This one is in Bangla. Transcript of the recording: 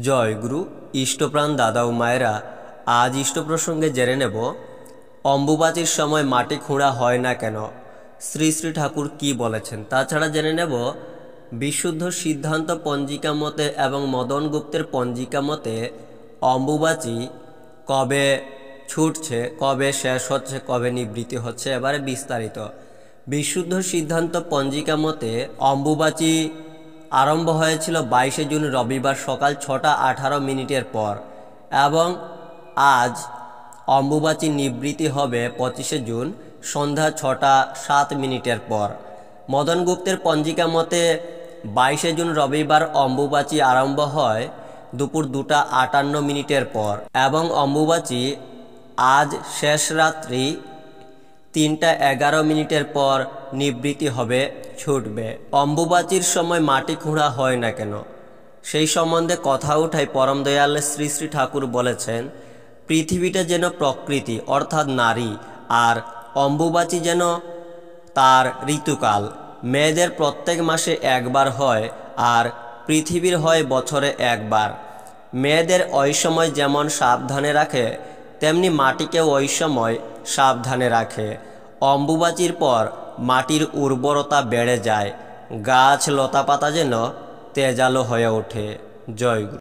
জয় গুরু ইষ্টপ্রাণ দাদা ও মায়েরা, আজ ইষ্ট প্রসঙ্গে জেনে নেব অম্বুবাচীর সময় মাটি খুঁড়া হয় না কেন, শ্রী শ্রী ঠাকুর কি বলেছেন। তাছাড়া জেনে নেব বিশুদ্ধ সিদ্ধান্ত পঞ্জিকা মতে এবং মদন গুপ্তের পঞ্জিকা মতে অম্বুবাচী কবে ছুটছে, কবে শেষ হচ্ছে, কবে নিবৃত্তি হচ্ছে। এবারে বিস্তারিত। বিশুদ্ধ সিদ্ধান্ত পঞ্জিকা মতে অম্বুবাচী আরম্ভ হয়েছিল 22শে জুন রবিবার সকাল 6:18 পর এবং আজ অম্বুবাচী নিবৃত্তি হবে 25শে জুন সন্ধ্যা 6:07 পর। মদন গুপ্তের পঞ্জিকা মতে 22শে জুন রবিবার অম্বুবাচী আরম্ভ হয় দুপুর 2:58 পর এবং অম্বুবাচী আজ শেষ রাত্রি 3:11 পর নিবৃত্তি হবে, ছুটবে। অম্বুবাচীর সময় মাটি খুঁড়া হয় না কেন, সেই সম্বন্ধে কথা উঠায় পরম দয়াল শ্রী শ্রী ঠাকুর বলেছেন, পৃথিবীটা যেন প্রকৃতি অর্থাৎ নারী, আর অম্বুবাচী যেন তার ঋতুকাল। মেয়েদের প্রত্যেক মাসে একবার হয় আর পৃথিবীর হয় বছরে একবার। মেয়েদের ওই সময় যেমন সাবধানে রাখে, তেমনি মাটিকেও ওই সময় সাবধানে রাখে। অম্বুবাচীর পর মাটির উর্বরতা বেড়ে যায়, গাছ লতাপাতা যেন তেজালো হয়ে ওঠে। জয় গুরু।